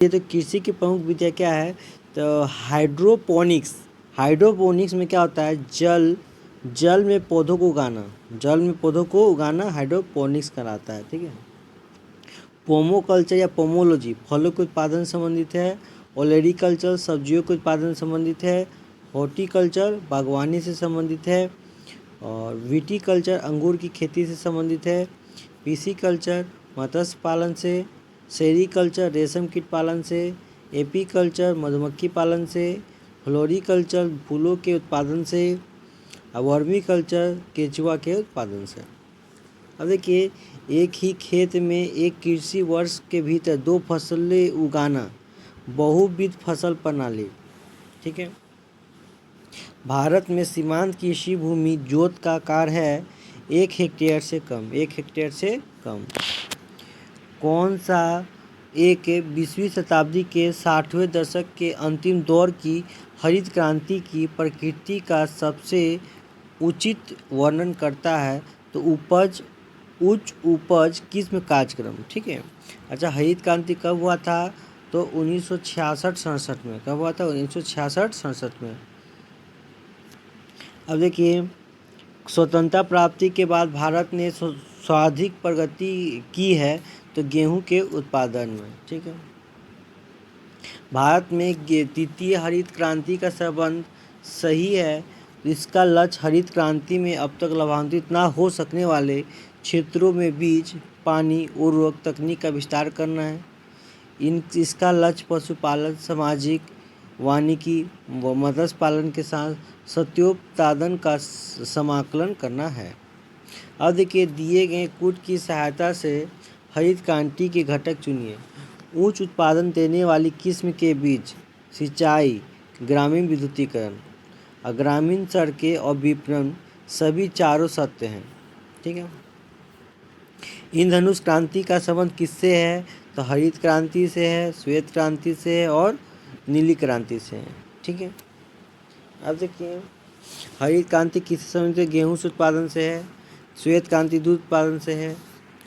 ये तो कृषि की प्रमुख विधिया क्या है, तो हाइड्रोपोनिक्स। हाइड्रोपोनिक्स में क्या होता है, जल में पौधों को उगाना, हाइड्रोपोनिक्स कहलाता है। ठीक है। पोमोकल्चर या पोमोलॉजी फलों के उत्पादन से संबंधित है। ओलेरीकल्चर सब्जियों के उत्पादन से संबंधित है। हॉर्टिकल्चर बागवानी से संबंधित है। और विटीकल्चर अंगूर की खेती से संबंधित है। पीसीकल्चर मत्स्य पालन से। सेरीकल्चर रेशम कीट पालन से। एपीकल्चर मधुमक्खी पालन से। फ्लोरीकल्चर फूलों के उत्पादन से। वर्मीकल्चर केचुआ के उत्पादन से। अब देखिए, एक ही खेत में एक कृषि वर्ष के भीतर 2 फसलें उगाना, बहुविध फसल प्रणाली। ठीक है। भारत में सीमांत कृषि भूमि जोत का आकार है 1 हेक्टेयर से कम। 1 हेक्टेयर से कम। कौन सा एक 20वीं शताब्दी के 60वें दशक के अंतिम दौर की हरित क्रांति की प्रकृति का सबसे उचित वर्णन करता है, तो उच्च उपज किस्म कार्यक्रम। ठीक है। अच्छा, हरित क्रांति कब हुआ था, तो 1966-67 में। कब हुआ था, 1966-67 में। अब देखिए, स्वतंत्रता प्राप्ति के बाद भारत ने सर्वाधिक प्रगति की है, तो गेहूं के उत्पादन में। ठीक है। भारत में तृतीय हरित क्रांति का संबंध सही है। इसका लक्ष्य हरित क्रांति में अब तक लाभान्वित ना हो सकने वाले क्षेत्रों में बीज, पानी, उर्वरक तकनीक का विस्तार करना है। इसका लक्ष्य पशुपालन, सामाजिक वानिकी व मत्स्य पालन के साथ सत्योत्पादन का समाकलन करना है। अब देखिए, दिए गए कूट की सहायता से हरित क्रांति के घटक चुनिए। उच्च उत्पादन देने वाली किस्म के बीज, सिंचाई, ग्रामीण विद्युतीकरण, ग्रामीण सड़कें और विपणन सभी चारों सत्य हैं। ठीक है। इंद्रधनुष क्रांति का संबंध किससे है, तो हरित क्रांति से है, श्वेत क्रांति से है और नीली क्रांति से है। ठीक है। अब देखिए, हरित क्रांति किससे संबंधित है, गेहूं से उत्पादन से है। श्वेत क्रांति दूध उत्पादन से है।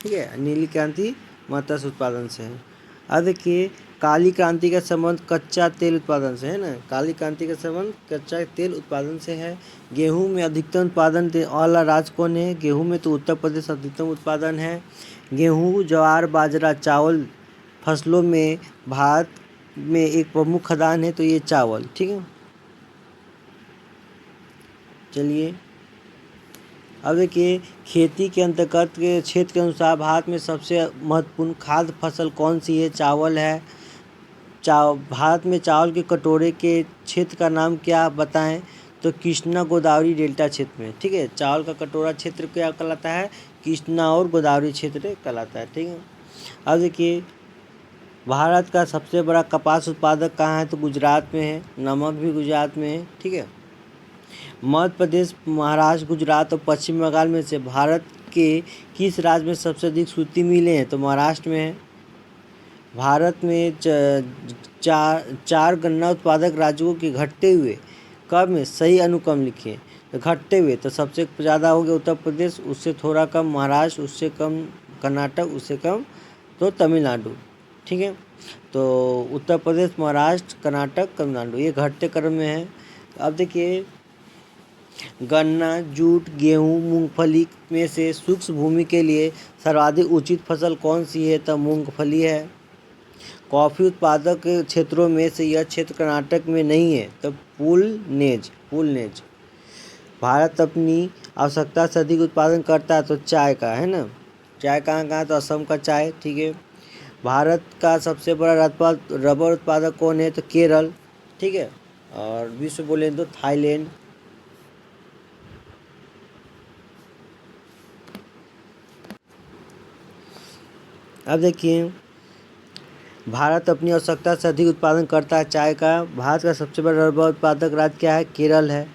ठीक है। नीली क्रांति मत्स्य उत्पादन से है। अब देखिए, काली क्रांति का संबंध कच्चा तेल उत्पादन से है ना। काली क्रांति का संबंध कच्चा तेल उत्पादन से है। गेहूं में अधिकतम उत्पादन वाला राज्य कौन है, गेहूं में तो उत्तर प्रदेश अधिकतम उत्पादन है। गेहूं, ज्वार, बाजरा, चावल फसलों में भारत में एक प्रमुख खदान है, तो ये चावल। ठीक है। चलिए, अब देखिए, खेती के अंतर्गत के क्षेत्र के अनुसार भारत में सबसे महत्वपूर्ण खाद्य फसल कौन सी है, चावल है। भारत में चावल के कटोरे के क्षेत्र का नाम क्या बताएं, तो कृष्णा गोदावरी डेल्टा क्षेत्र में। ठीक है। चावल का कटोरा क्षेत्र क्या कहलाता है, कृष्णा और गोदावरी क्षेत्र कहलाता है। ठीक है। अब देखिए, भारत का सबसे बड़ा कपास उत्पादक कहाँ है, तो गुजरात में है। नमक भी गुजरात में है। ठीक है। मध्य प्रदेश, महाराष्ट्र, गुजरात और पश्चिम बंगाल में से भारत के किस राज्य में सबसे अधिक सूती मिलें हैं, तो महाराष्ट्र में है। भारत में चार गन्ना उत्पादक राज्यों के घटते हुए क्रम में सही अनुक्रम लिखिए। तो घटते हुए तो सबसे ज़्यादा हो गया उत्तर प्रदेश, उससे थोड़ा कम महाराष्ट्र, उससे कम कर्नाटक, उससे कम तो तमिलनाडु। ठीक है। तो उत्तर प्रदेश, महाराष्ट्र, कर्नाटक, तमिलनाडु ये घटते क्रम में है। अब देखिए, गन्ना, जूट, गेहूं, मूंगफली में से शुष्क भूमि के लिए सर्वाधिक उचित फसल कौन सी है, तो मूंगफली है। कॉफ़ी उत्पादक क्षेत्रों में से यह क्षेत्र कर्नाटक में नहीं है, तो पुलनेज। भारत अपनी आवश्यकता से अधिक उत्पादन करता है, तो चाय का है ना। चाय कहाँ, तो असम का चाय। ठीक है। भारत का सबसे बड़ा रबर उत्पादक कौन है, तो केरल। ठीक है। और विश्व बोले तो थाईलैंड। अब देखिए, भारत अपनी आवश्यकता से अधिक उत्पादन करता है चाय का। भारत का सबसे बड़ा रबर उत्पादक राज्य क्या है, केरल है।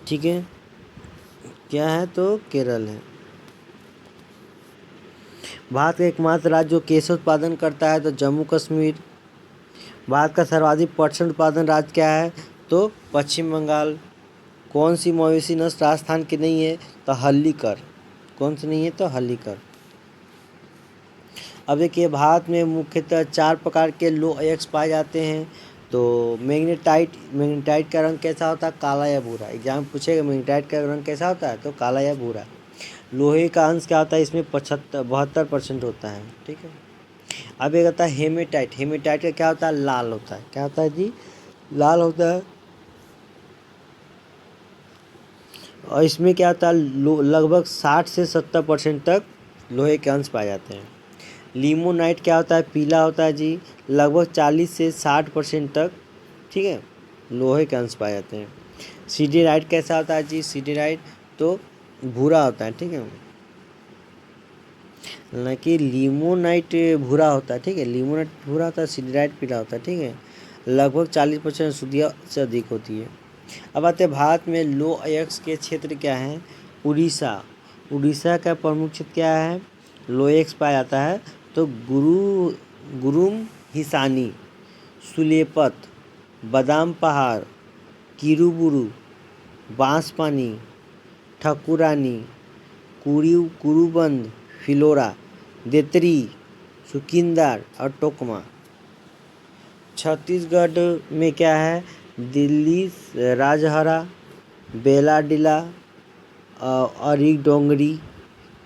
ठीक है। क्या है, तो केरल है। भारत का एकमात्र राज्य जो केसर उत्पादन करता है, तो जम्मू कश्मीर। भारत का सर्वाधिक पटसन उत्पादन राज्य क्या है, तो पश्चिम बंगाल। कौन सी मवेशी नस्ल राजस्थान की नहीं है, तो हल्लीकर। कौन सी नहीं है, तो हल्लीकर। अब देखिए भारत में मुख्यतः 4 प्रकार के लौह अयस्क पाए जाते हैं। तो मैग्नेटाइट का रंग कैसा होता है? काला या भूरा। एग्जाम में पूछेगा मैग्नेटाइट का रंग कैसा होता है? तो काला या भूरा। लोहे का अंश क्या होता है? इसमें 72% होता है। ठीक है। अब एक आता है हेमेटाइट। हेमेटाइट का क्या होता है? लाल होता है। क्या होता है जी? लाल होता है। और इसमें क्या होता है? लगभग 60 से 70% तक लोहे के अंश पाए जाते हैं। लिमोनाइट क्या होता है? पीला होता है जी। लगभग 40 से 60% तक, ठीक है, लोहे के अंश पाए जाते हैं। सीडेराइट कैसा होता है जी? सीडेराइट तो भूरा होता है। ठीक है, ना कि लिमोनाइट भूरा होता है। ठीक है, लिमोनाइट भूरा होता है, सीडेराइट पीला होता है। ठीक है, लगभग 40% शुद्धियाँ से अधिक होती है। अब आते हैं भारत में लौह अयस्क के क्षेत्र क्या हैं? उड़ीसा। उड़ीसा का प्रमुख क्षेत्र क्या है? लौह अयस्क पाया जाता है। तो गुरुम हिसानी, सुलेपत, बादाम पहाड़, किरुबुरु, बांसपानी, ठकुरानी, कुरुबंद, फिलोरा, देतरी, सुकिंदर और टोकमा। छत्तीसगढ़ में क्या है? दिल्ली, राजहरा, बेलाडीला, अरी डोंगरी,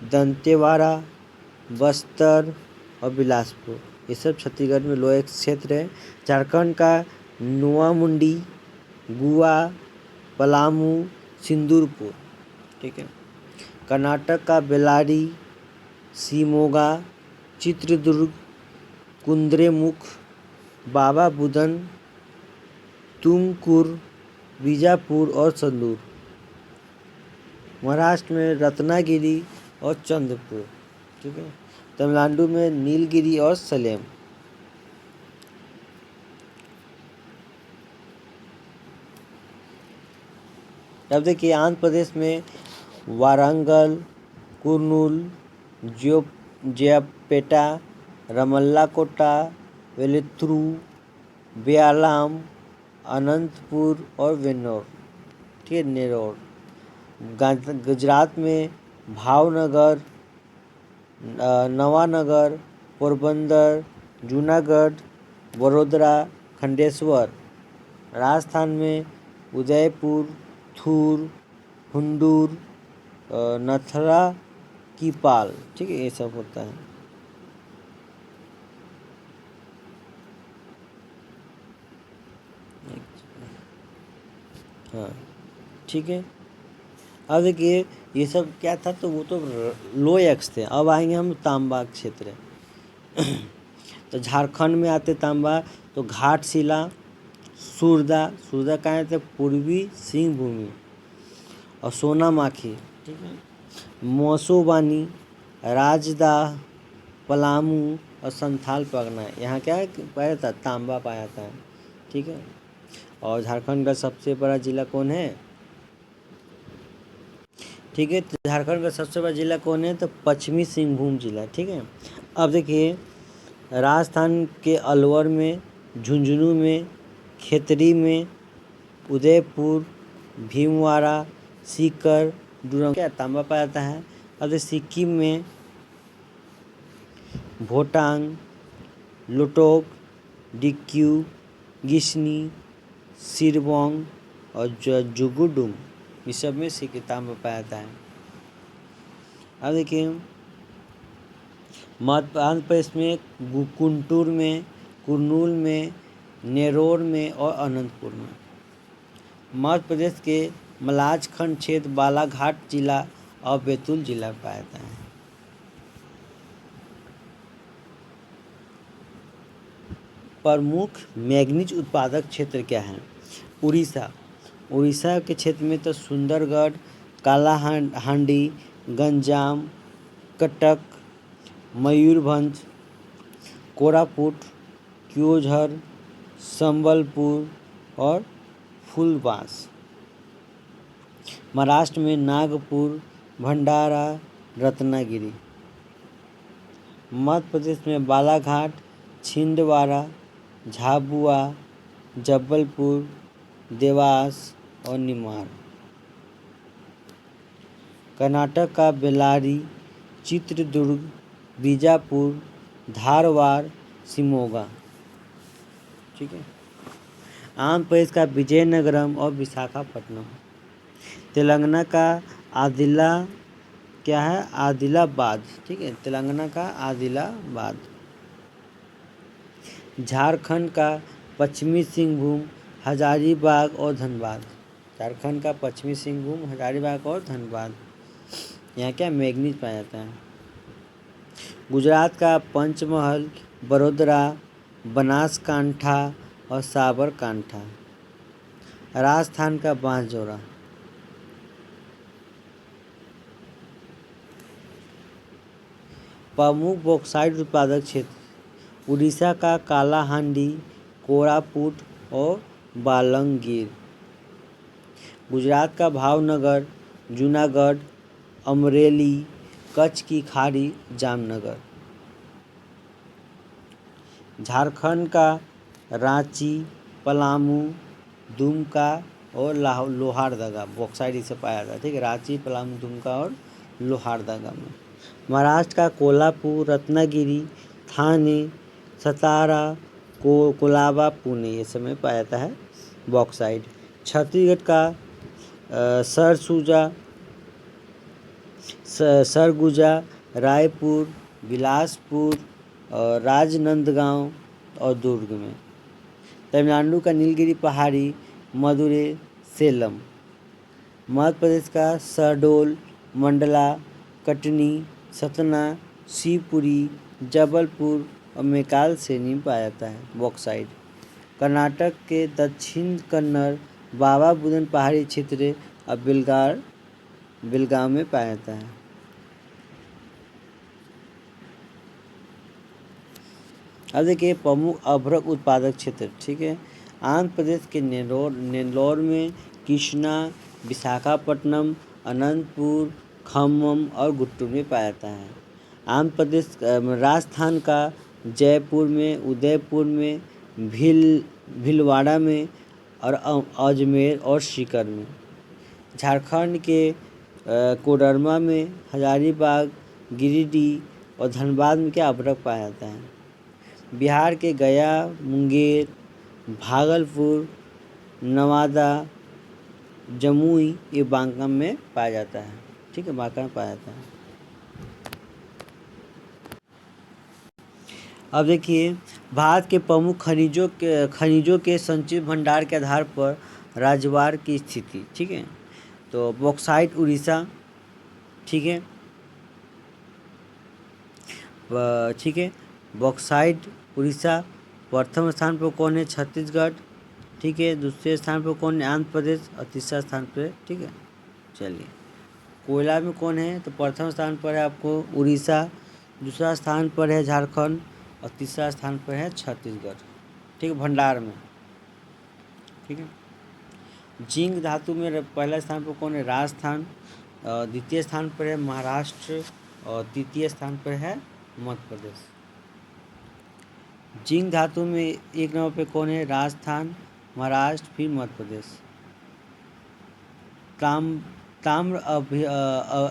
दंतेवाड़ा, बस्तर और बिलासपुर, ये सब छत्तीसगढ़ में लोह क्षेत्र है। झारखंड का नोआमुंडी, गुआ, पलामू, सिंदूरपुर। ठीक है। कर्नाटक का बेल्लारी, शिमोगा, चित्रदुर्ग, कुद्रेमुख, बाबा बुदन, तुमकुर, बीजापुर और संदूर। महाराष्ट्र में रत्नागिरी और चंद्रपुर। ठीक है। तमिलनाडु में नीलगिरी और सलेम। अब देखिए आंध्र प्रदेश में वारंगल, कुर्नूल, जयपेटा, रमल्लाकोटा, वेलुत्तुरु, बेल्लाम, अनंतपुर और वेन्नोर। ठीक है, नेरोर। गुजरात में भावनगर, नवानगर, पोरबंदर, जूनागढ़, वडोदरा, खंडेश्वर। राजस्थान में उदयपुर, थूर, हुंडूर, नथरा की पाल। ठीक है, ये सब होता है। हाँ, ठीक है। अब देखिए ये सब क्या था? तो वो तो लोह अयस्क थे। अब आएंगे हम तांबा क्षेत्र। तो झारखंड में आते तांबा। तो घाटशिला, सुरदा कहाँ है? तो पूर्वी सिंहभूमि और सोनामाखी। ठीक है, मौसोबानी, राजदाह, पलामू और संथाल परगना। यहाँ क्या है? पाया जाता है तांबा पाया जाता है। ठीक है। और झारखंड का सबसे बड़ा जिला कौन है? ठीक है, तो झारखंड का सबसे बड़ा जिला कौन है? तो पश्चिमी सिंहभूम जिला। ठीक है। अब देखिए राजस्थान के अलवर में, झुंझुनू में, खेतरी में, उदयपुर, भीमवाड़ा, सीकर, डूरंग क्या तांबा पाया जाता है। अब सिक्किम में भोटांग, लोटोक, डिक्यू, गिस्नी, सिरबोंग और जुगुडुम, इस सब में सिक्किम तांबा पाया जाता है। अब देखिए आंध्र प्रदेश में गुंटूर में, कुर्नूल में, नेरोर में और अनंतपुर में। मध्य प्रदेश के मलाजखंड क्षेत्र, बालाघाट जिला और बैतूल जिला पाया जाता है। प्रमुख मैग्नीज उत्पादक क्षेत्र क्या है? उड़ीसा। उड़ीसा के क्षेत्र में तो सुंदरगढ़, कालाहांडी, गंजाम, कटक, मयूरभंज, कोरापुट, क्योंझर, संबलपुर और फूलबांस। महाराष्ट्र में नागपुर, भंडारा, रत्नागिरी। मध्य प्रदेश में बालाघाट, छिंदवाड़ा, झाबुआ, जबलपुर, देवास और निमाड़। कर्नाटक का बेल्लारी, चित्रदुर्ग, बीजापुर, धारवाड़, शिमोगा। ठीक है। आंध्र प्रदेश का विजयनगरम और विशाखापट्टनम। तेलंगाना का आदिला क्या है, आदिलाबाद। ठीक है, तेलंगाना का आदिलाबाद। झारखंड का पश्चिमी सिंहभूम, हजारीबाग और धनबाद। झारखंड का पश्चिमी सिंहभूम, हजारीबाग और धनबाद। यहाँ क्या मैग्नीज पाया जाता है। गुजरात का पंचमहल, बड़ोदरा, बनासकांठा और साबरकांठा। राजस्थान का बांसजोरा। प्रमुख बॉक्साइट उत्पादक क्षेत्र, उड़ीसा का कालाहांडी, कोरापुट और बालंगीर। गुजरात का भावनगर, जूनागढ़, अमरेली, कच्छ की खाड़ी, जामनगर। झारखंड का रांची, पलामू, दुमका और लोहारदगा बॉक्साइट इसे पाया जाता है। ठीक है, रांची, पलामू, दुमका और लोहारदगा में। महाराष्ट्र का कोल्हापुर, रत्नागिरी, थाने, सतारा, कोलाबा, पुणे ये सब में पाया जाता है बॉक्साइट। छत्तीसगढ़ का सरगुजा, रायपुर, बिलासपुर और राजनांदगांव और दुर्ग में। तमिलनाडु का नीलगिरी पहाड़ी, मदुरै, सेलम। मध्य प्रदेश का शहडोल, मंडला, कटनी, सतना, शिवपुरी, जबलपुर और मेकालसेनी में पाया जाता है बॉक्साइट। कर्नाटक के दक्षिण कन्नड़, बाबा बुदन पहाड़ी क्षेत्र और बेलगाम में पाया जाता है। अब देखिए प्रमुख अभ्रक उत्पादक क्षेत्र। ठीक है, आंध्र प्रदेश के नेल्लोर में, कृष्णा, विशाखापट्टनम, अनंतपुर, खम्मम और गुंटूर में पाया जाता है। आंध्र प्रदेश राजस्थान का जयपुर में, उदयपुर में, भीलवाड़ा में और अजमेर और सीकर में। झारखंड के कोडरमा में, हजारीबाग, गिरिडीह और धनबाद में क्या अभ्रक पाया जाता है। बिहार के गया, मुंगेर, भागलपुर, नवादा, जमुई ये बांका में पाया जाता है। ठीक है, बांका में पाया जाता है। अब देखिए भारत के प्रमुख खनिजों के संचित भंडार के आधार पर राज्यवार की स्थिति। ठीक है, तो बॉक्साइट उड़ीसा। ठीक है, बॉक्साइट उड़ीसा। प्रथम स्थान पर कौन है, छत्तीसगढ़। ठीक है, दूसरे स्थान पर कौन है, आंध्र प्रदेश और तीसरा स्थान पर। ठीक है, चलिए कोयला में कौन है, तो प्रथम स्थान पर है आपको उड़ीसा, दूसरा स्थान पर है झारखंड और तीसरा स्थान पर है छत्तीसगढ़। ठीक है, भंडार में। ठीक है, जिंक धातु में पहला स्थान पर कौन है, राजस्थान, द्वितीय स्थान पर है महाराष्ट्र और तृतीय स्थान पर है मध्य प्रदेश। जिंक धातु में एक नंबर पे कौन है, राजस्थान, महाराष्ट्र, फिर मध्य प्रदेश। ताम्र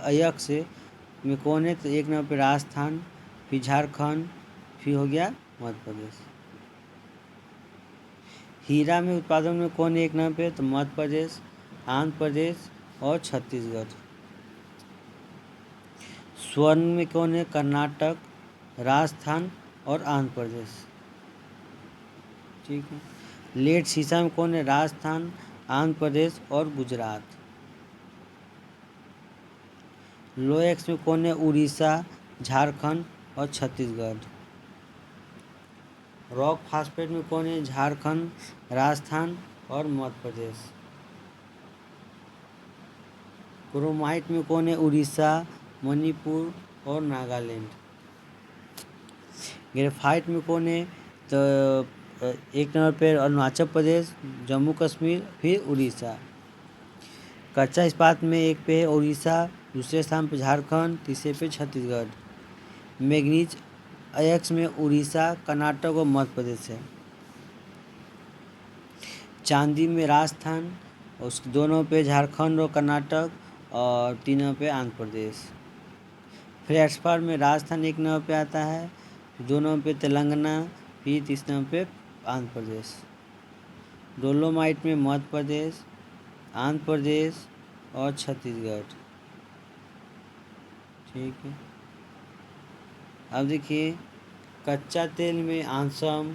अयस्क में कौन है, तो एक नंबर पे राजस्थान, फिर झारखंड, फिर हो गया मध्य प्रदेश। हीरा में उत्पादन में कौन है एक नंबर पे, तो मध्य प्रदेश, आंध्र प्रदेश और छत्तीसगढ़। स्वर्ण में कौन है, कर्नाटक, राजस्थान और आंध्र प्रदेश। ठीक है, लेड शीशा में कौन है, राजस्थान, आंध्र प्रदेश और गुजरात। लोएक्स में कौन है, उड़ीसा, झारखंड और छत्तीसगढ़। रॉक फास्फेट में कौन है, झारखंड, राजस्थान और मध्य प्रदेश। क्रोमाइट में कौन है, उड़ीसा, मणिपुर और नागालैंड। ग्रेफाइट में कौन है, तो एक नंबर पे अरुणाचल प्रदेश, जम्मू कश्मीर, फिर उड़ीसा। कच्चा इस्पात में एक पे है उड़ीसा, दूसरे स्थान पे झारखंड, तीसरे पे छत्तीसगढ़। मैग्नीज अयस्क में उड़ीसा, कर्नाटक और मध्य प्रदेश है। चांदी में राजस्थान, उस दोनों पे झारखंड और कर्नाटक और तीनों पे आंध्र प्रदेश। फिर एक्सपर्ट में राजस्थान एक नंबर पे आता है, दो नंबर पे तेलंगाना, फिर तीसरे नंबर पे आंध्र प्रदेश। डोलोमाइट में मध्य प्रदेश, आंध्र प्रदेश और छत्तीसगढ़। ठीक है, अब देखिए कच्चा तेल में असम,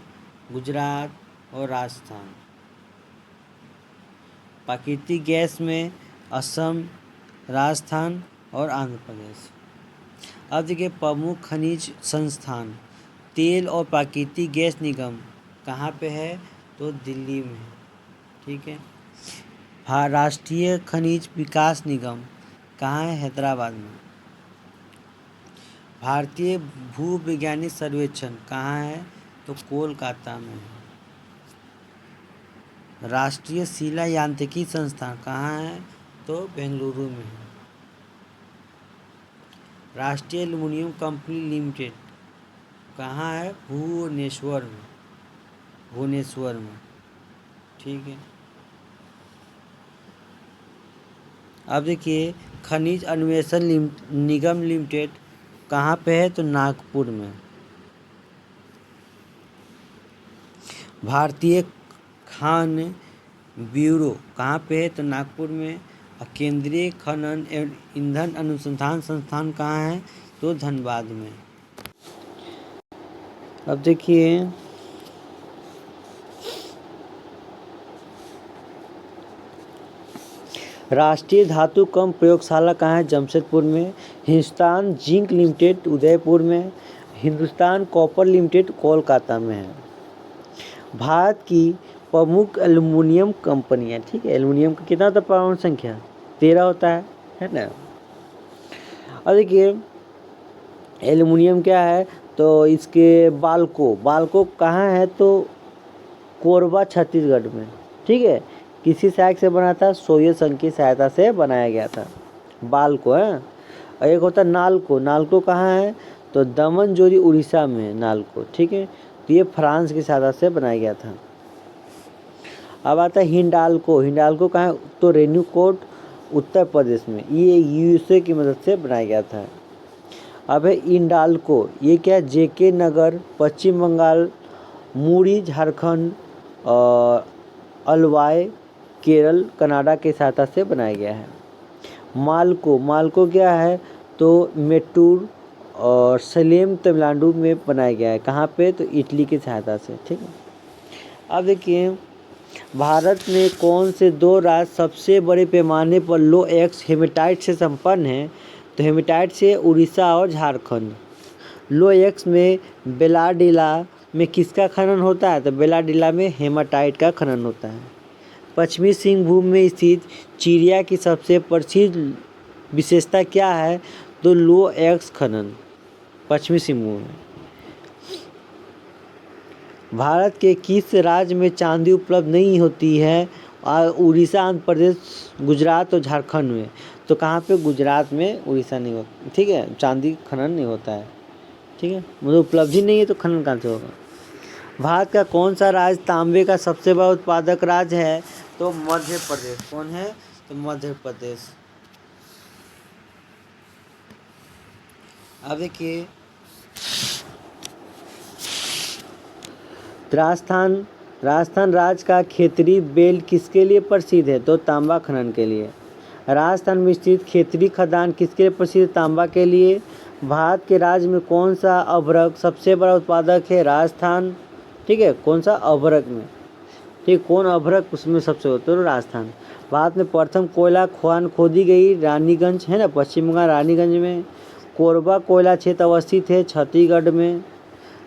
गुजरात और राजस्थान। प्राकृतिक गैस में असम, राजस्थान और आंध्र प्रदेश। अब देखिए प्रमुख खनिज संस्थान, तेल और प्राकृतिक गैस निगम कहाँ पे है? तो दिल्ली में। ठीक है, हाँ, राष्ट्रीय खनिज विकास निगम कहाँ है? हैदराबाद में। भारतीय भूवैज्ञानिक सर्वेक्षण कहाँ है? तो कोलकाता में। राष्ट्रीय शिला यांत्रिकी संस्थान कहाँ है? तो बेंगलुरु में है। राष्ट्रीय एल्युमिनियम कंपनी लिमिटेड कहाँ है? भुवनेश्वर में। भुवनेश्वर में। ठीक है, अब देखिए खनिज अन्वेषण निगम लिमिटेड कहाँ पे है? तो नागपुर में। भारतीय खान ब्यूरो कहाँ पे है? तो नागपुर में। और केंद्रीय खनन एवं ईंधन अनुसंधान संस्थान कहाँ है? तो धनबाद में। अब देखिए राष्ट्रीय धातु कम प्रयोगशाला कहाँ है? जमशेदपुर में। हिंदुस्तान जिंक लिमिटेड उदयपुर में। हिंदुस्तान कॉपर लिमिटेड कोलकाता में है। भारत की प्रमुख एल्युमिनियम कंपनियां, ठीक है, एल्युमिनियम का कितना होता है? परमाणु संख्या 13 होता है ना। और देखिए एल्युमिनियम क्या है? तो इसके बाल्को कहाँ है? तो कोरबा छत्तीसगढ़ में। ठीक है, किसी सहायक से बना था? सोवियत संघ की सहायता से बनाया गया था बाल्को है। और एक होता है नाल्को कहाँ है? तो दमन-जोरी उड़ीसा में नाल्को। ठीक है, तो ये फ्रांस की सहायता से बनाया गया था। अब आता है हिंडाल्को कहाँ है? तो रेन्यूकोट उत्तर प्रदेश में। ये यूएसए की मदद से बनाया गया था। अब है इंडाल्को, ये क्या है? जेके नगर पश्चिम बंगाल, मुरी झारखंड और अलवाय केरल कनाडा की सहायता से बनाया गया है। माल्को क्या है? तो मेट्टूर और सलेम तमिलनाडु में बनाया गया है। कहाँ पे? तो इटली की सहायता से। ठीक है, अब देखिए भारत में कौन से दो राज्य सबसे बड़े पैमाने पर लो एक्स हेमेटाइट से संपन्न हैं? तो हेमेटाइट से उड़ीसा और झारखंड। लो एक्स में बेलाडीला में किसका खनन होता है? तो बेलाडीला में हेमाटाइट का खनन होता है। पश्चिमी सिंहभूम में स्थित चिड़िया की सबसे प्रसिद्ध विशेषता क्या है? तो लो एक्स खनन पश्चिमी सिंहभूम में। भारत के किस राज्य में चांदी उपलब्ध नहीं होती है? उड़ीसा, आंध्र प्रदेश, गुजरात और झारखंड में। तो कहाँ पे? गुजरात में, उड़ीसा नहीं होता। ठीक है, चांदी खनन नहीं होता है। ठीक है, मतलब उपलब्धि नहीं है तो खनन कहाँ से होगा? भारत का कौन सा राज्य तांबे का सबसे बड़ा उत्पादक राज्य है? तो मध्य प्रदेश। कौन है? तो मध्य प्रदेश। अब देखिए राजस्थान राज्य का खेतरी बेल किसके लिए प्रसिद्ध है? तो तांबा खनन के लिए। राजस्थान में स्थित खेतरी खदान किसके लिए प्रसिद्ध? तांबा के लिए। भारत के राज्य में कौन सा अभ्रक सबसे बड़ा उत्पादक है? राजस्थान। ठीक है, कौन सा? अभ्रक में। ठीक, कौन अभ्रक उसमें सबसे होता है? राजस्थान। भारत में प्रथम कोयला खान खोदी गई रानीगंज है ना, पश्चिम बंगाल रानीगंज में। कोरबा कोयला क्षेत्र अवस्थित है छत्तीसगढ़ में।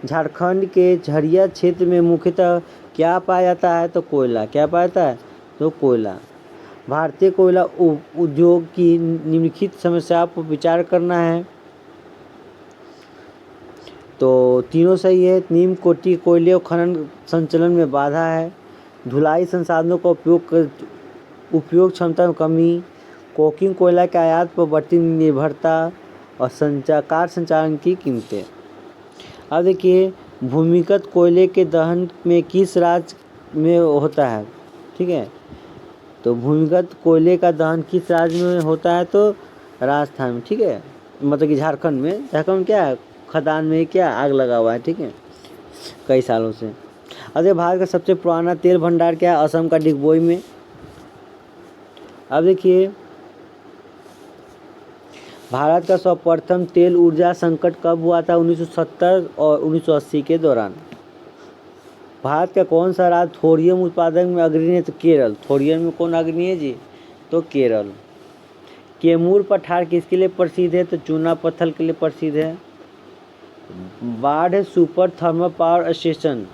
झारखंड के झरिया क्षेत्र में मुख्यतः क्या पाया जाता है? तो कोयला। क्या पाया जाता है? तो कोयला। भारतीय कोयला उद्योग की निम्नलिखित समस्याओं पर विचार करना है। तो तीनों सही है। नीम कोटि कोयले और खनन संचलन में बाधा है। धुलाई संसाधनों का उपयोग क्षमता में कमी। कोकिंग कोयला के आयात पर बढ़ती निर्भरता और कार संचालन की कीमतें। अब देखिए भूमिगत कोयले के दहन में किस राज्य में होता है? ठीक है, तो भूमिगत कोयले का दहन किस राज्य में होता है? तो राजस्थान में। ठीक है, मतलब कि झारखंड में। क्या है? खदान में क्या आग लगा हुआ है, ठीक है, कई सालों से। अरे भारत का सबसे पुराना तेल भंडार क्या है? असम का डिगबोई में। अब देखिए, भारत का सर्वप्रथम तेल ऊर्जा संकट कब हुआ था? 1970 और 1980 के दौरान। भारत का कौन सा राज्य थोरियम उत्पादन में अग्रणी है? तो केरल। थोरियम में कौन अग्रणी है जी? तो केरल। कैमूर पठार किसके लिए प्रसिद्ध है? तो चूना पत्थर के लिए प्रसिद्ध है। बाढ़ सुपर थर्मल पावर स्टेशन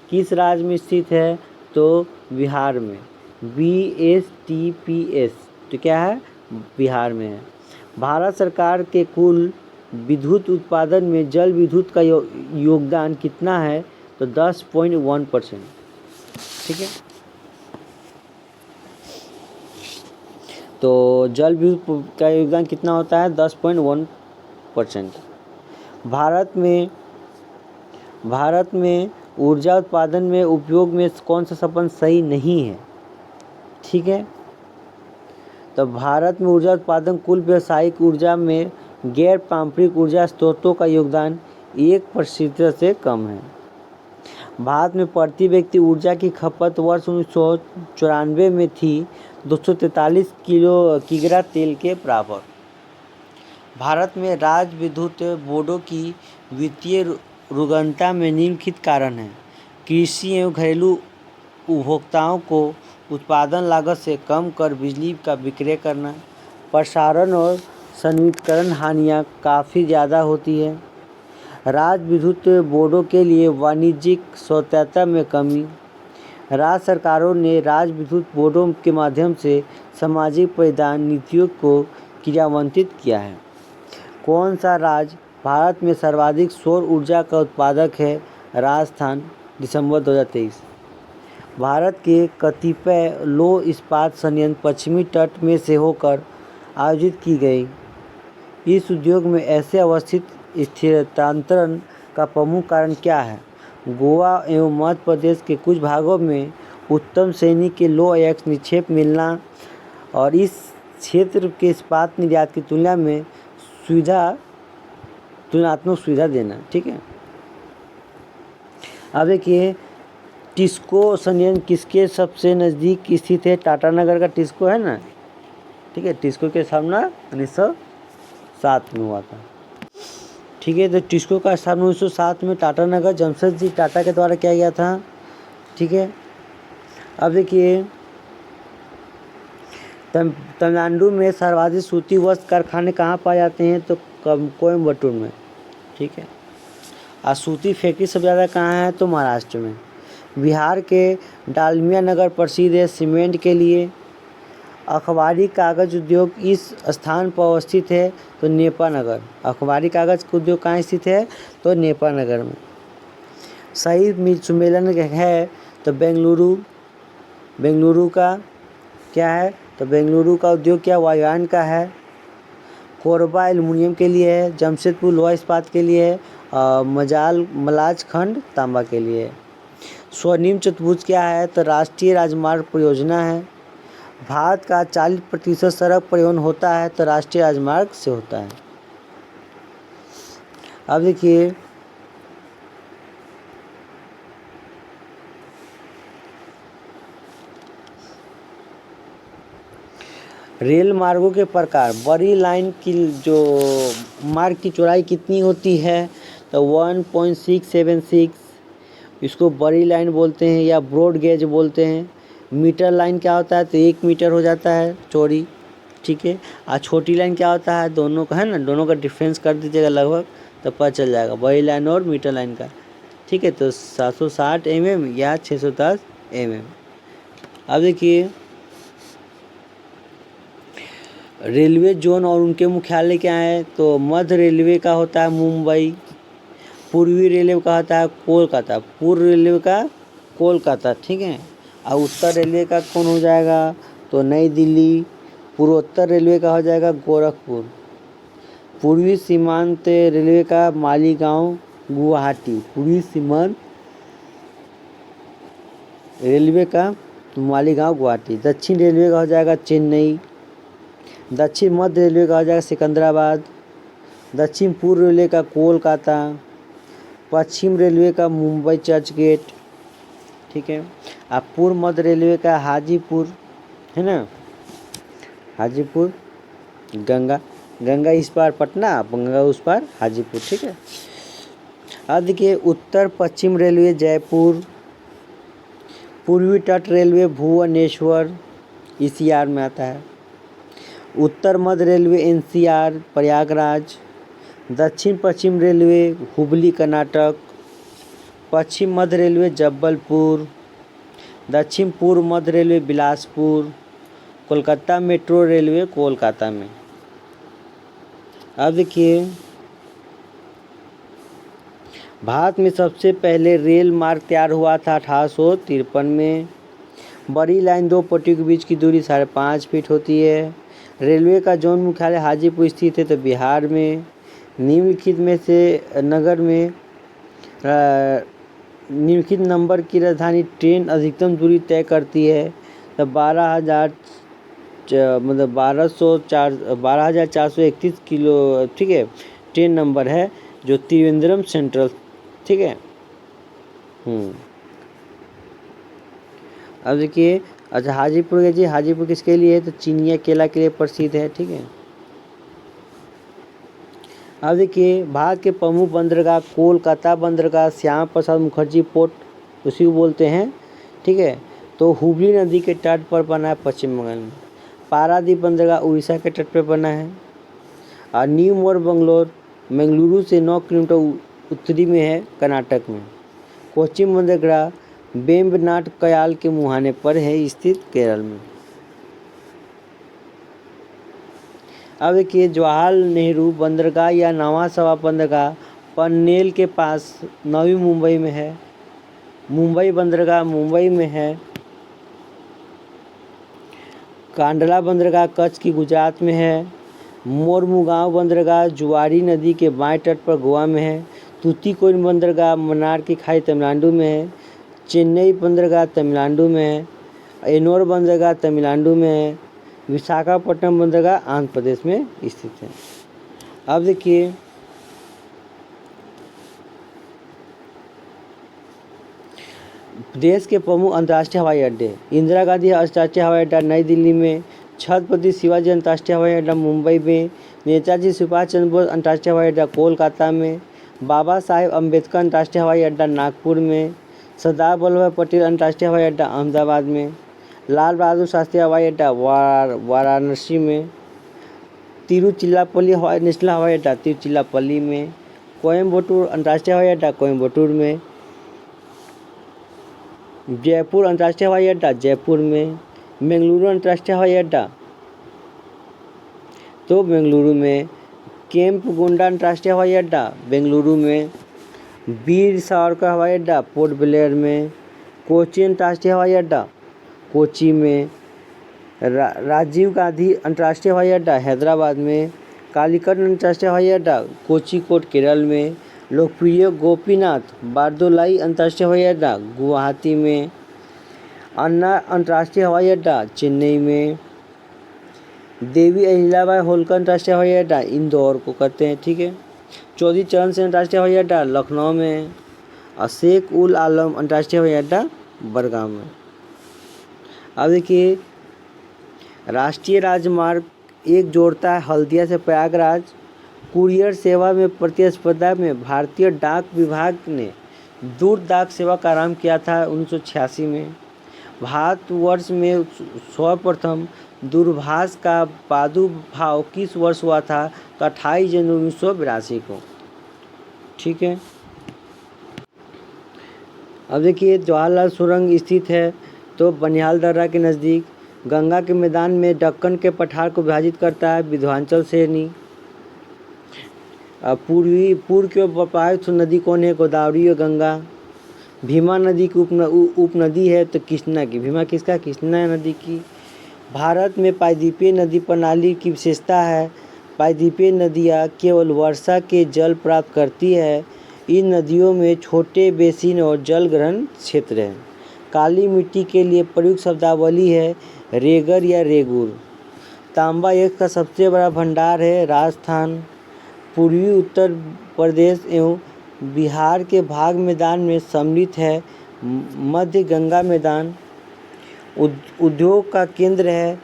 किस राज्य में स्थित है? तो बिहार में। BSTPS तो क्या है? बिहार में है। भारत सरकार के कुल विद्युत उत्पादन में जल विद्युत का योगदान कितना है? तो 10.1%, ठीक है। तो जल विद्युत का योगदान कितना होता है? 10.1%। भारत में ऊर्जा उत्पादन में उपयोग में कौन सा संबंध सही नहीं है? ठीक है, तो भारत में ऊर्जा उत्पादन कुल व्यावसायिक ऊर्जा में गैर पारंपरिक ऊर्जा स्रोतों का योगदान 1% से कम है। भारत में प्रति व्यक्ति ऊर्जा की खपत वर्ष 1994 में थी 243 किग्रा तेल के बराबर। भारत में राज्य विद्युत बोर्डों की वित्तीय रुग्णता में निम्नलिखित कारण है। कृषि एवं घरेलू उपभोक्ताओं को उत्पादन लागत से कम कर बिजली का विक्रय करना। प्रसारण और संवितरण हानियाँ काफ़ी ज़्यादा होती है। राज्य विद्युत बोर्डों के लिए वाणिज्यिक स्वायत्तता में कमी। राज्य सरकारों ने राज्य विद्युत बोर्डों के माध्यम से सामाजिक परिधान नीतियों को क्रियान्वित किया है। कौन सा राज्य भारत में सर्वाधिक सौर ऊर्जा का उत्पादक है? राजस्थान। दिसंबर 2023। भारत के कतिपय लौह इस्पात संयंत्र पश्चिमी तट में से होकर आयोजित की गई। इस उद्योग में ऐसे अवस्थित स्थानांतरण का प्रमुख कारण क्या है? गोवा एवं मध्य प्रदेश के कुछ भागों में उत्तम श्रेणी के लौह अयस्क निक्षेप मिलना और इस क्षेत्र के इस्पात निर्यात की तुलना में तुलनात्मक सुविधा देना, ठीक है। अब देखिए, टिस्को संयंत्र किसके सबसे नज़दीक स्थित है? टाटानगर का टिस्को है ना, ठीक है। टिस्को के स्थापना 1907 में हुआ था, ठीक है। तो टिस्को का स्थापना 1907 में टाटानगर जमशेदजी टाटा के द्वारा किया गया था, ठीक है। अब देखिए, तमिलनाडु में सर्वाधिक सूती वस्त्र कारखाने कहाँ पाए जाते हैं? तो कोयम्बटूर में, ठीक है। और सूती फैक्ट्री सबसे ज़्यादा कहाँ है? तो महाराष्ट्र में। बिहार के डालमिया नगर प्रसिद्ध है सीमेंट के लिए। अखबारी कागज़ उद्योग इस स्थान पर अवस्थित है? तो नेपानगर। अखबारी कागज़ का उद्योग कहाँ स्थित है? तो नेपानगर में। शहीद सम्मेलन है? तो बेंगलुरु का क्या है? तो बेंगलुरु का उद्योग क्या वायुयान का है। कोरबा एल्युमिनियम के लिए है। जमशेदपुर लोहा इस्पात के लिए है। मलाज खंड तांबा के लिए है। स्वर्णिम चतुर्भुज क्या है? तो राष्ट्रीय राजमार्ग परियोजना है। भारत का 40% सड़क परिवहन होता है? तो राष्ट्रीय राजमार्ग से होता है। अब देखिए, रेल मार्गों के प्रकार। बड़ी लाइन की जो मार्ग की चौड़ाई कितनी होती है? तो 1.676, इसको बड़ी लाइन बोलते हैं या ब्रॉड गेज बोलते हैं। मीटर लाइन क्या होता है? तो 1 मीटर हो जाता है चौड़ी, ठीक है। और छोटी लाइन क्या होता है? दोनों का है ना, दोनों का डिफरेंस कर दीजिएगा लगभग, तो पता चल जाएगा बड़ी लाइन और मीटर लाइन का, ठीक है। तो 760 mm या 610 mm। अब देखिए, रेलवे जोन और उनके मुख्यालय क्या है? तो मध्य रेलवे का होता है मुंबई। पूर्वी रेलवे का होता है कोलकाता। पूर्व रेलवे का कोलकाता, ठीक है। और उत्तर रेलवे का कौन हो जाएगा? तो नई दिल्ली। पूर्वोत्तर रेलवे का हो जाएगा गोरखपुर। पूर्वी सीमांत रेलवे का मालीगांव गुवाहाटी। पूर्वी सीमांत रेलवे का मालीगांव गुवाहाटी। दक्षिण रेलवे का हो जाएगा चेन्नई। दक्षिण मध्य रेलवे का हो जाएगा सिकंदराबाद। दक्षिण पूर्व रेलवे का कोलकाता, पश्चिम रेलवे का मुंबई चर्च गेट, ठीक है। अब पूर्व मध्य रेलवे का हाजीपुर, है ना, हाजीपुर, गंगा, गंगा इस पार पटना, गंगा उस पार हाजीपुर, ठीक है। अब देखिए उत्तर पश्चिम रेलवे जयपुर, पूर्वी तट रेलवे भुवनेश्वर, ईसीआर में आता है। उत्तर मध्य रेलवे एनसीआर प्रयागराज, दक्षिण पश्चिम रेलवे हुबली कर्नाटक, पश्चिम मध्य रेलवे जबलपुर, दक्षिण पूर्व मध्य railway Bilaspur, Kolkata metro railway Kolkata में। अब देखिए भारत में सबसे पहले रेल मार्ग तैयार हुआ था 1853 में। बड़ी लाइन दो पटरियों के बीच की दूरी 5.5 फीट होती है। रेलवे का जोन मुख्यालय हाजीपुर स्थित है तो बिहार में। निम्नलिखित में से नगर में निम्नलिखित नंबर की राजधानी ट्रेन अधिकतम दूरी तय करती है तो 12,431 किलो, ठीक है, ट्रेन नंबर है जो त्रिवेंद्रम सेंट्रल, ठीक है। अब देखिए अच्छा हाजीपुर के जी, हाजीपुर किसके लिए है तो चिनिया केला के लिए प्रसिद्ध है, ठीक है। अब देखिए भारत के प्रमुख बंदरगाह कोलकाता बंदरगाह, श्यामा प्रसाद मुखर्जी पोर्ट उसी को बोलते हैं, ठीक है। तो हुगली नदी के तट पर बना है पश्चिम बंगाल में। पारादीप बंदरगाह उड़ीसा के तट पर बना है। और न्यू मोर बेंगलुरु से 9 किलोमीटर उत्तरी में है कर्नाटक में। कोच्चि बंदरगाह वेम्बनाड कयाल के मुहाने पर है स्थित केरल में। अब देखिए जवाहरलाल नेहरू बंदरगाह या नवा सवा बंदरगाह पनवेल के पास नवी मुंबई में है। मुंबई बंदरगाह मुंबई में है। कांडला बंदरगाह कच्छ की गुजरात में है। मोरमुगांव बंदरगाह जुआरी नदी के बाएं तट पर गोवा में है। तूतीकोरिन बंदरगाह मन्नार की खाई तमिलनाडु में है। चेन्नई बंदरगाह तमिलनाडु में है। एनोर बंदरगाह तमिलनाडु में है। विशाखापट्टनम बंदरगाह आंध्र प्रदेश में स्थित है। अब देखिए देश के प्रमुख अंतर्राष्ट्रीय हवाई अड्डे इंदिरा गांधी अंतर्राष्ट्रीय हवाई अड्डा नई दिल्ली में, छत्रपति शिवाजी अंतर्राष्ट्रीय हवाई अड्डा मुंबई में, नेताजी सुभाष चंद्र बोस अंतर्राष्ट्रीय हवाई अड्डा कोलकाता में, बाबा साहेब अम्बेडकर अंतर्राष्ट्रीय हवाई अड्डा नागपुर में, सरदार वल्लभ भाई पटेल अंतर्राष्ट्रीय हवाई अड्डा अहमदाबाद में, लाल बहादुर शास्त्री हवाई अड्डा वाराणसी में, तिरुचिरापल्ली नेशनल हवाई अड्डा तिरुचिरापल्ली में, कोयम्बटूर अंतर्राष्ट्रीय हवाई अड्डा कोयम्बटूर में, जयपुर अंतर्राष्ट्रीय हवाई अड्डा जयपुर में, बेंगलुरु अंतर्राष्ट्रीय हवाई अड्डा तो बेंगलुरु में, केम्पगोंडा अंतर्राष्ट्रीय हवाई अड्डा बेंगलुरु में, वीर सावरकर हवाई अड्डा पोर्ट ब्लेयर में, कोच्चि अंतर्राष्ट्रीय हवाई अड्डा कोच्चि में, राजीव गांधी अंतर्राष्ट्रीय हवाई अड्डा हैदराबाद में, कालीकट अंतर्राष्ट्रीय हवाई अड्डा कोझिकोड केरल में, लोकप्रिय गोपीनाथ बारदोलाई अंतर्राष्ट्रीय हवाई अड्डा गुवाहाटी में, अन्ना अंतर्राष्ट्रीय हवाई अड्डा चेन्नई में, देवी अहिल्याबाई होलकर अंतर्राष्ट्रीय हवाई अड्डा इंदौर को कहते हैं, ठीक है। चौधरी चरण सिंह अंतर्राष्ट्रीय हवाई अड्डा लखनऊ में, और शेख उल आलम अंतर्राष्ट्रीय हवाई अड्डा बड़गांव में। अब देखिए राष्ट्रीय राजमार्ग 1 जोड़ता है हल्दिया से प्रयागराज। कुरियर सेवा में प्रतिस्पर्धा में भारतीय डाक विभाग ने दूर डाक सेवा का आरंभ किया था 1986 में। भारतवर्ष में सर्वप्रथम दूरभाष का प्रादुर्भाव किस वर्ष हुआ था तो 28 जनवरी 1982 को, ठीक है। अब देखिए जवाहरलाल सुरंग स्थित है तो बनिहाल दर्रा के नज़दीक। गंगा के मैदान में दक्कन के पठार को विभाजित करता है विंध्याचल श्रेणी। पूर्व की ओर प्रवाहित नदी कौन है गोदावरी और गंगा। भीमा नदी की उपनदी है तो कृष्णा की। भीमा किसका कृष्णा नदी की। भारत में प्रायद्वीपीय नदी प्रणाली की विशेषता है प्रायद्वीपीय नदियाँ केवल वर्षा के जल प्राप्त करती है। इन नदियों में छोटे बेसिन और जल ग्रहण क्षेत्र हैं। काली मिट्टी के लिए प्रयुक्त शब्दावली है रेगर या रेगुर। तांबा एक का सबसे बड़ा भंडार है राजस्थान। पूर्वी उत्तर प्रदेश एवं बिहार के भाग मैदान में सम्मिलित है। मध्य गंगा मैदान। उद्योग का केंद्र है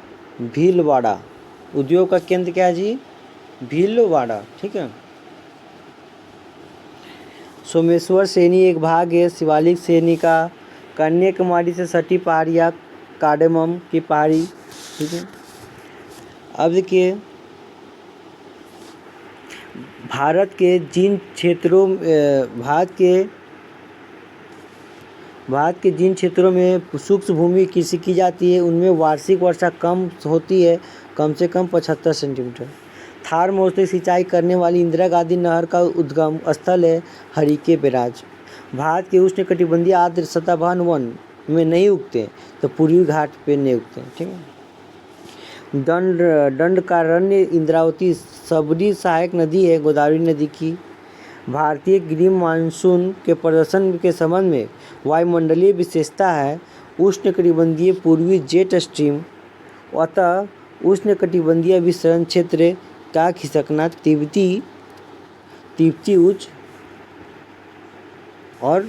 भीलवाड़ा। उद्योग का केंद्र क्या है जी? भीलवाड़ा। ठीक है। सोमेश्वर श्रेणी एक भाग है शिवालिक श्रेणी का। कन्याकुमारी से सटी पहाड़ियाँ कार्डेमम की पहाड़ी। ठीक है। अब देखिए भारत के जिन क्षेत्रों में शुष्क भूमि कृषि की जाती है उनमें वार्षिक वर्षा कम होती है, कम से कम 75 सेंटीमीटर। थार मोड़ से सिंचाई करने वाली इंदिरा गांधी नहर का उद्गम स्थल है हरिके बैराज। भारत के उष्णकटिबंधीय आर्द्र सतहवान वन में नहीं उगते तो पूर्वी घाट पे नहीं उगते। ठीक है। दंडकारण्य इंद्रावती सबरी सहायक नदी है गोदावरी नदी की। भारतीय ग्रीष्म मानसून के प्रदर्शन के संबंध में वायुमंडलीय विशेषता है उष्णकटिबंधीय पूर्वी जेट स्ट्रीम, अतः उष्णकटिबंधीय विसरण क्षेत्र का खिसकना तिब्बती उच्च और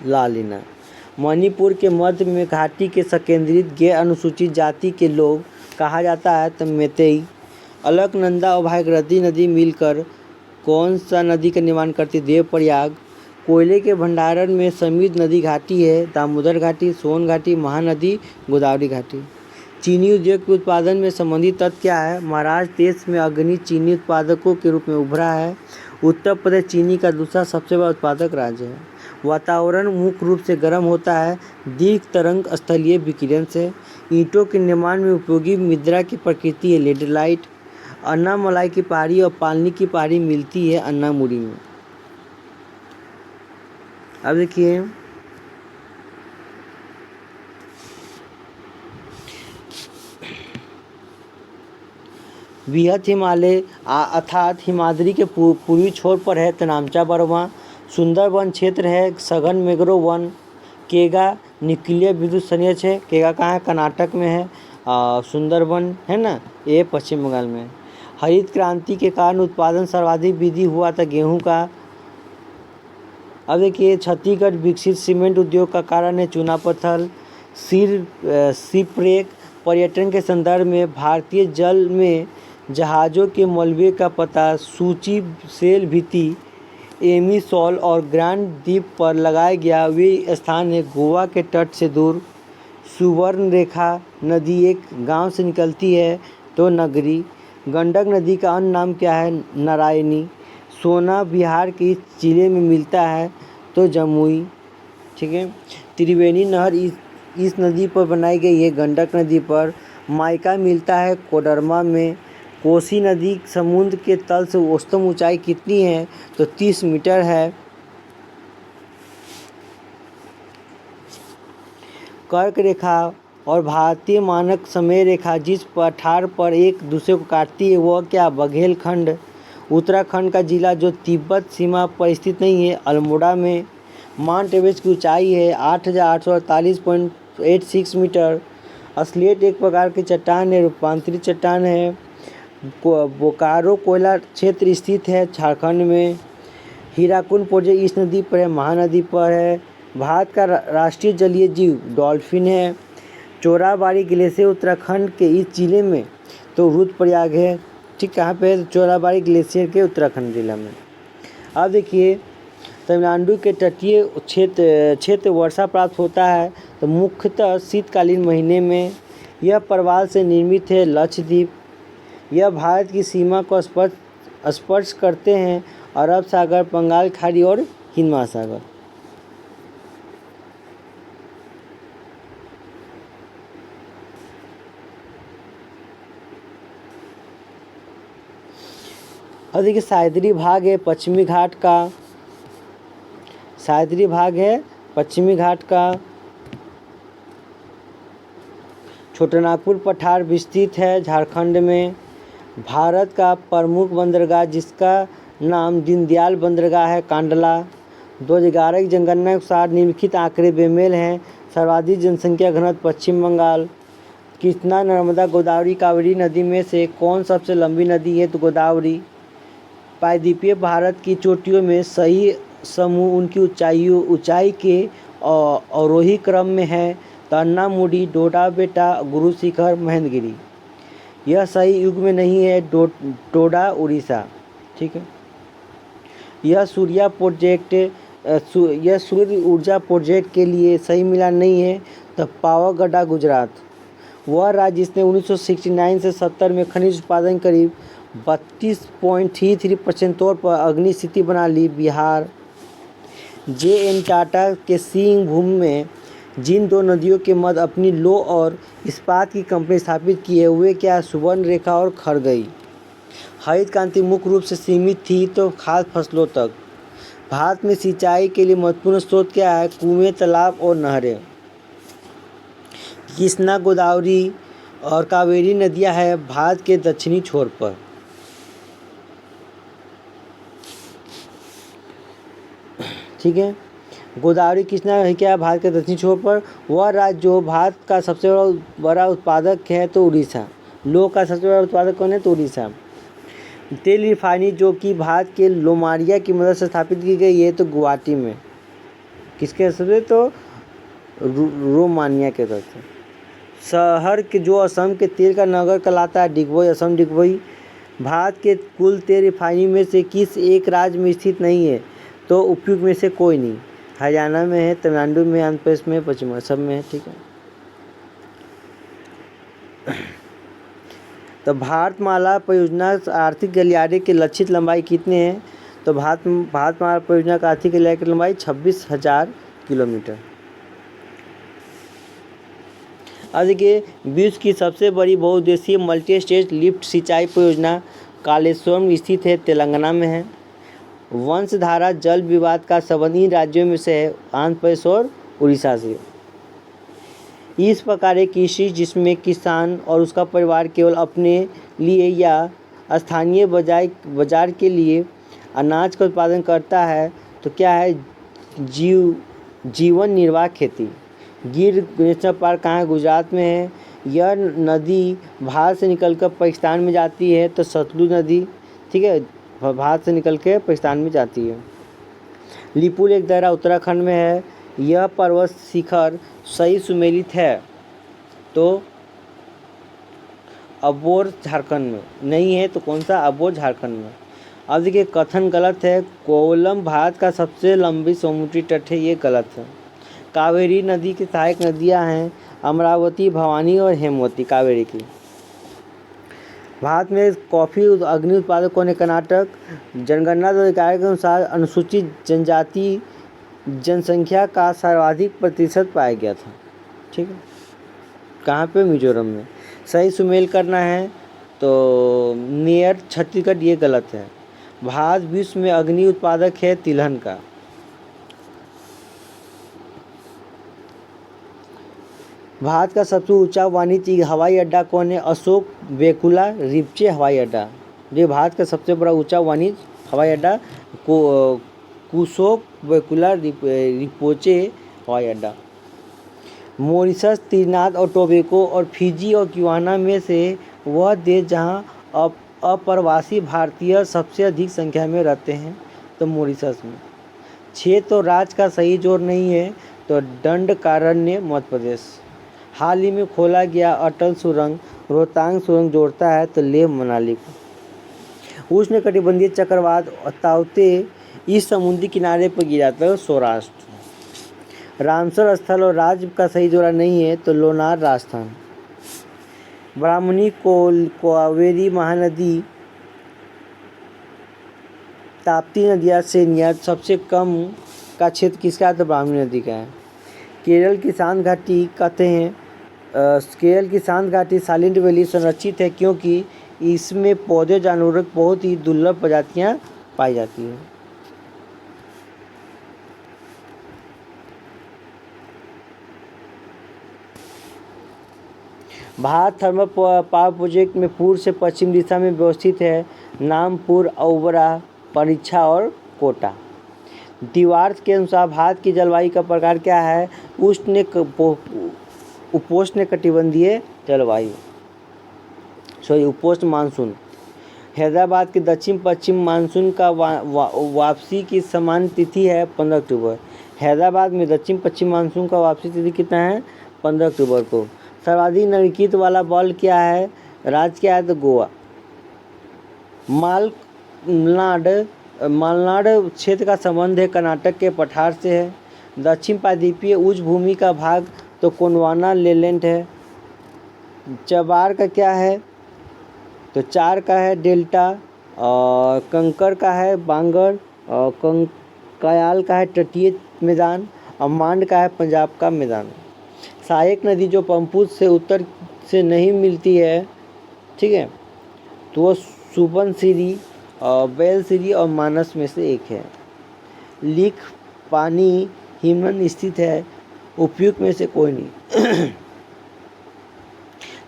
लालिना। मणिपुर के मध्य में घाटी के संकेंद्रित गैर अनुसूचित जाति के लोग कहा जाता है तो मेतेई। अलकनंदा और भागीरथी नदी मिलकर कौन सा नदी का निर्माण करती? देवप्रयाग। कोयले के भंडारण में समृद्ध नदी घाटी है दामोदर घाटी, सोन घाटी, महानदी, गोदावरी घाटी। चीनी उद्योग के उत्पादन में संबंधित तथ्य क्या है? महाराष्ट्र देश में अग्रणी चीनी उत्पादकों के रूप में उभरा है। उत्तर प्रदेश चीनी का दूसरा सबसे बड़ा उत्पादक राज्य है। वातावरण मुख्य रूप से गर्म होता है दीर्घ तरंग स्थलीय विकिरण से। ईंटों के निर्माण में उपयोगी मृदा की प्रकृति है लेटेराइट। अन्नामलाई की पहाड़ी और पालनी की पहाड़ी मिलती है अन्नामुरी में। अब देखिए बृहत हिमालय अर्थात हिमाद्री के पूर्वी छोर पर है तनामचा बरवा। सुंदरवन क्षेत्र है सघन मैंग्रोव वन। केगा न्यूक्लियर विद्युत संयंत्र है। केगा कहाँ है? कर्नाटक में है। सुंदरवन है ना, ये पश्चिम बंगाल में है। हरित क्रांति के कारण उत्पादन सर्वाधिक वृद्धि हुआ था गेहूं का। अब देखिए छत्तीसगढ़ विकसित सीमेंट उद्योग का कारण है चूना पत्थर। शिपरेक पर्यटन के संदर्भ में भारतीय जल में जहाज़ों के मलबे का पता सूची सेल भीति एमिसोल और ग्रांड द्वीप पर लगाया गया। वे स्थान है गोवा के तट से दूर। सुवर्णरेखा नदी एक गांव से निकलती है तो नगरी। गंडक नदी का अन्य नाम क्या है? नारायणी। सोना बिहार के इस जिले में मिलता है तो जमुई। ठीक है। त्रिवेणी नहर इस नदी पर बनाई गई है गंडक नदी पर। माइका मिलता है कोडरमा में। कोसी नदी समुद्र के तल से औसतन ऊंचाई कितनी है? तो 30 मीटर है। कर्क रेखा और भारतीय मानक समय रेखा जिस पठार पर एक दूसरे को काटती है वह क्या? बघेल खंड। उत्तराखंड का जिला जो तिब्बत सीमा पर स्थित नहीं है अल्मोड़ा में। माउंट एवरेस्ट की ऊंचाई है 8,848.86 मीटर। स्लेट एक प्रकार की चट्टान है, रूपांतरित चट्टान है। बोकारो कोयला क्षेत्र स्थित है झारखंड में। हीराकुंड प्रोजेक्ट इस नदी पर है, महानदी पर है। भारत का राष्ट्रीय जलीय जीव डॉल्फिन है। चोराबाड़ी ग्लेशियर उत्तराखंड के इस जिले में तो रुद्रप्रयाग है। ठीक, कहाँ पे है? चोराबाड़ी ग्लेशियर के उत्तराखंड जिला में। अब देखिए तमिलनाडु के तटीय क्षेत्र वर्षा प्राप्त होता है तो मुख्यतः शीतकालीन महीने में। यह प्रवाल से निर्मित है लक्षद्वीप। यह भारत की सीमा को स्पर्श करते हैं अरब सागर, बंगाल खाड़ी और हिंद महासागर। और देखिए सह्याद्री भाग है पश्चिमी घाट का। सह्याद्री भाग है पश्चिमी घाट का। छोटानागपुर पठार विस्तृत है झारखंड में। भारत का प्रमुख बंदरगाह जिसका नाम दीनदयाल बंदरगाह है कांडला। 2011 की जनगणना के अनुसार निम्नलिखित आंकड़े बेमेल हैं। सर्वाधिक जनसंख्या घनत्व पश्चिम बंगाल। कृष्णा नर्मदा गोदावरी कावेरी नदी में से कौन सबसे लंबी नदी है? तो गोदावरी। प्रायद्वीपीय भारत की चोटियों में सही समूह उनकी ऊंचाई के अवरोही क्रम में है। तन्नामुडी, डोडा बेटा, गुरु शिखर, महेंद्रगिरी। यह सही युग में नहीं है, डोडा उड़ीसा। ठीक है। यह सूर्य ऊर्जा प्रोजेक्ट के लिए सही मिलान नहीं है। तो पावागढ़ गुजरात। वह राज्य जिसने 1969 से 70 में खनिज उत्पादन करीब 32.33% तौर पर अग्नि स्थिति बना ली, बिहार। जे.एन. टाटा के सिंह भूमि में जिन दो नदियों के मध्य अपनी लौह और इस्पात की कंपनी स्थापित की है वे क्या, सुवर्ण रेखा और खरगई। हरित क्रांति मुख्य रूप से सीमित थी तो खाद्य फसलों तक। भारत में सिंचाई के लिए महत्वपूर्ण स्रोत क्या है, कुएं, तालाब और नहरें। कृष्णा, गोदावरी और कावेरी नदियां हैं भारत के दक्षिणी छोर पर। ठीक है। गोदावरी कृष्णा है क्या, भारत के दक्षिणी छोर पर। वह राज्य जो भारत का सबसे बड़ा उत्पादक है तो उड़ीसा। लौह का सबसे बड़ा उत्पादक कौन है, तो उड़ीसा। तेल रिफाइनरी जो कि भारत के लोमारिया की मदद से स्थापित की गई है तो गुवाहाटी में। किसके सबसे, तो रोमानिया के तरफ से। शहर के जो असम के तेल का नगर कहलाता है, डिगबोई, असम डिगबोई। भारत के कुल तेल रिफाइनरी में से किस एक राज्य में स्थित नहीं है, तो उपयुक्त में से कोई नहीं। हरियाणा में है, तमिलनाडु में, आंध्र प्रदेश में, पश्चिम, सब में है। ठीक है। तो भारतमाला परियोजना आर्थिक गलियारे के लक्षित लंबाई कितने हैं, तो भारतमाला परियोजना का आर्थिक गलियारे की लंबाई 26,000 किलोमीटर। अब देखिए, विश्व की सबसे बड़ी बहुउद्देशीय मल्टी स्टेज लिफ्ट सिंचाई परियोजना कालेश्वरम स्थित है, तेलंगाना में है। वंशधारा जल विवाद का संबंध इन राज्यों में से है, आंध्र प्रदेश और उड़ीसा से। इस प्रकार एक कृषि जिसमें किसान और उसका परिवार केवल अपने लिए या स्थानीय बाजार के लिए अनाज का उत्पादन करता है तो क्या है, जीवन निर्वाह खेती। गिर नेशनल पार्क कहाँ है, गुजरात में है। यह नदी भारत से निकलकर पाकिस्तान में जाती है तो सतलुज नदी। ठीक है, भारत से निकल के पाकिस्तान में जाती है। लिपुल एक दर्रा उत्तराखंड में है। यह पर्वत शिखर सही सुमेलित है तो अबोर झारखंड में नहीं है, तो कौन सा, अबोर झारखंड में। अब देखिए, कथन गलत है। कोवलम भारत का सबसे लंबी समुद्री तट है, ये गलत है। कावेरी नदी की सहायक नदियां हैं अमरावती, भवानी और हेमवती, कावेरी की। भारत में कॉफ़ी अग्नि उत्पादक कौन है, कर्नाटक। जनगणना अधिकारी के अनुसार अनुसूचित जनजाति जनसंख्या का सर्वाधिक प्रतिशत पाया गया था। ठीक है, कहाँ पे, मिजोरम में। सही सुमेल करना है तो नियर छत्तीसगढ़, ये गलत है। भारत विश्व में अग्नि उत्पादक है तिलहन का। भारत का सबसे ऊंचा वाणिज्यिक हवाई अड्डा कौन है, अशोक वेकुला रिपचे हवाई अड्डा। ये भारत का सबसे बड़ा ऊंचा वाणिज्य हवाई अड्डा कुशोक वेकुला रिपोचे हवाई अड्डा। मॉरिशस, त्रिनिदाद और टोबैगो और फिजी और गुयाना में से वह देश जहां अप्रवासी भारतीय सबसे अधिक संख्या में रहते हैं तो मॉरिशस में। 6 तो राज्य का सही जोड़ नहीं है तो दंडकारण्य मध्य प्रदेश। हाल ही में खोला गया अटल सुरंग रोहतांग सुरंग जोड़ता है तो लेह मनाली को। उष्णकटिबंधीय चक्रवात ताउते इस समुद्री किनारे पर गिरा था, सौराष्ट्र। रामसर स्थल और राज्य का सही जोड़ा नहीं है तो लोनार, राजस्थान। ब्राह्मणी कावेरी महानदी ताप्ती नदिया से नियर सबसे कम का क्षेत्र किसका है, तो ब्राह्मणी नदी का है। केरल की शांत घाटी कहते हैं, केरल की शांत घाटी साइलेंट वैली संरक्षित है क्योंकि इसमें पौधे जानवरों की बहुत ही दुर्लभ प्रजातियां पाई जाती हैं। भारत थर्मल पावर प्रोजेक्ट में पूर्व से पश्चिम दिशा में व्यवस्थित है, नामपुर, औबरा, परीक्षा और कोटा। दीवार के अनुसार भारत की जलवायु का प्रकार क्या है, उपोष्ण कटिबंधीय जलवायु, उपोष्ण मानसून। हैदराबाद के दक्षिण पश्चिम मानसून का वापसी की समान तिथि है 15 अक्टूबर। हैदराबाद में दक्षिण पश्चिम मानसून का वापसी तिथि कितना है? 15 अक्टूबर को। सर्वाधिक नागरिकत्व वाला बल क्या है? राज्य क्या है? तो गोवा। मालनाड क्षेत्र का संबंध है कर्नाटक के पठार से है। दक्षिण प्रायद्वीपीय उच्च भूमि का भाग तो गोंडवाना लेलैंड है। चबार का क्या है? तो चार का है डेल्टा, और कंकर का है बांगर, और कयाल का है तटीय मैदान, और मांड का है पंजाब का मैदान। सहायक नदी जो पंपुत से उत्तर से नहीं मिलती है, ठीक है, तो वो सुबनसिरी, बेलसिरी और मानस में से एक है। लीक पानी हिमनद स्थित है, उपयुक्त में से कोई नहीं।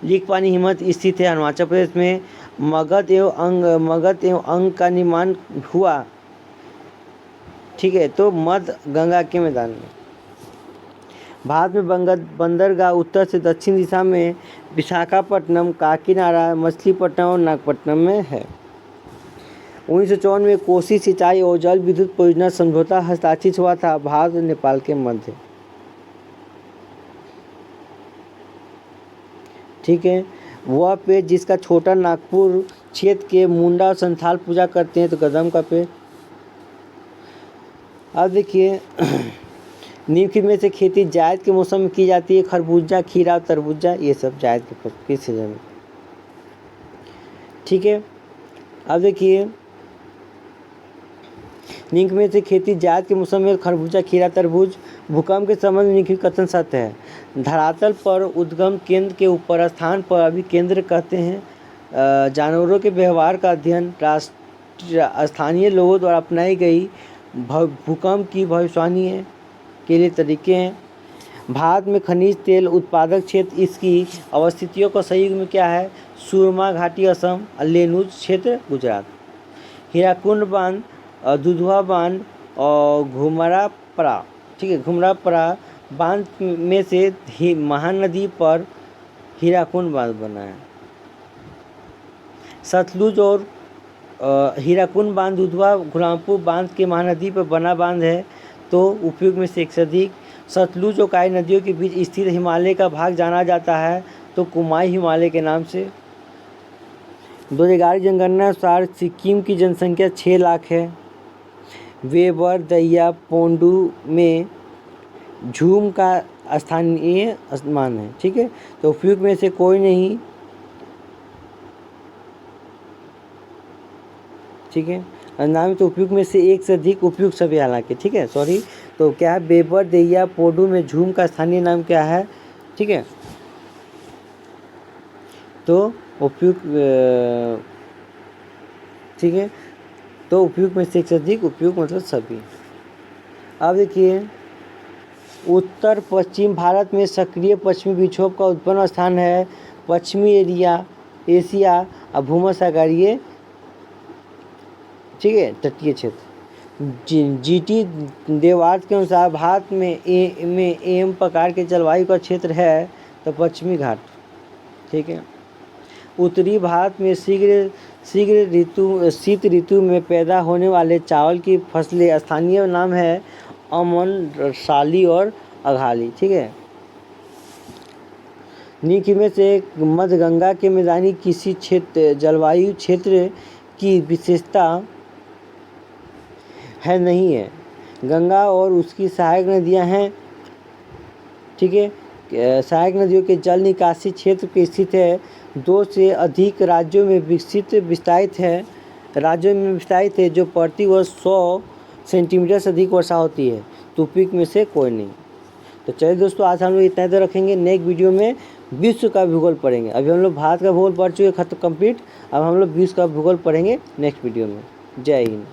लीक पानी हिमनद स्थित है अरुणाचल प्रदेश में। मगध एवं अंग का निर्माण हुआ, ठीक है, तो मध्य गंगा के मैदान में। भारत में बंदरगाह उत्तर से दक्षिण दिशा में विशाखापट्टनम, काकीनाडा, मछलीपट्टनम और नागपट्टनम में है। 1954 में कोसी सिंचाई और जल विद्युत परियोजना समझौता हस्ताक्षरित हुआ था भारत और नेपाल के मध्य, ठीक है। वह पेड़ जिसका छोटा नागपुर क्षेत्र के मुंडा और संथाल पूजा करते हैं, तो कदम का पेड़। अब देखिए निम्न में से खेती जायद के मौसम में की जाती है? खरबूजा, खीरा, तरबूजा, ये सब जायद के सीजन में, ठीक है। अब देखिए निम्न में से खेती जायद के मौसम में खरबूजा, खीरा, तरबूज। भूकंप के संबंध में निम्न कथन सत्य है? धरातल पर उद्गम केंद्र के ऊपर स्थान पर अभिकेंद्र कहते हैं। जानवरों के व्यवहार का अध्ययन स्थानीय लोगों द्वारा अपनाई गई भूकंप की भविष्यवाणी के लिए तरीके हैं। भारत में खनिज तेल उत्पादक क्षेत्र इसकी अवस्थितियों का सही में क्या है? सुरमा घाटी असम, लेनुज क्षेत्र गुजरात। हीराकुंड बांध, दुधवा बांध और घुमरापरा, ठीक है, घुमरापरा बांध में से महानदी पर हीराकुंड बांध बना है। सतलुज और हीराकुंड बांध दुधवा घुमरापुर बांध के महानदी पर बना बांध है, तो उपयोग में से एक से अधिक। सतलुज और काई नदियों के बीच स्थित हिमालय का भाग जाना जाता है, तो कुमाई हिमालय के नाम से। 2011 जनगणना अनुसार सिक्किम की जनसंख्या 6 लाख है। वेबर दैया पोंडू में झूम का स्थानीय मान है, ठीक है, तो उपयुक्त में से कोई नहीं, ठीक है। नाम तो उपयुक्त में से एक से अधिक उपयुक्त सभी हालांकि, ठीक है, सॉरी। तो क्या है? बेबर दैया पोडू में झूम का स्थानीय नाम क्या है, ठीक है, तो उपयुक्त, ठीक है, तो उपयुक्त में से एक से अधिक, उपयुक्त मतलब सभी। अब देखिए उत्तर पश्चिम भारत में सक्रिय पश्चिमी विक्षोभ का उत्पन्न स्थान है पश्चिमी एशिया और भूमध्यसागरीय, ठीक है, तटीय क्षेत्र। जीटी देवार्थ के अनुसार भारत में एम प्रकार के जलवायु का क्षेत्र है, तो पश्चिमी घाट, ठीक है। उत्तरी भारत में शीत ऋतु में पैदा होने वाले चावल की फसलें स्थानीय नाम है अमन, साली और अघाली, ठीक है। निम्न में से मध्य गंगा के मैदानी किसी क्षेत्र जलवायु क्षेत्र की विशेषता है? नहीं है। गंगा और उसकी सहायक नदियां हैं, ठीक है। सहायक नदियों के जल निकासी क्षेत्र पे स्थित है। 2 से अधिक राज्यों में विस्तारित है जो प्रति वर्ष 100 सेंटीमीटर से अधिक वर्षा होती है, तो उपयुक्त में से कोई नहीं। तो चलिए दोस्तों, आज हम लोग इतना ही रखेंगे। नेक्स्ट वीडियो में विश्व का भूगोल पढ़ेंगे। अभी हम लोग भारत का भूगोल पढ़ चुके, खत्म कंप्लीट। अब हम लोग विश्व का भूगोल पढ़ेंगे नेक्स्ट वीडियो में। जय हिंद।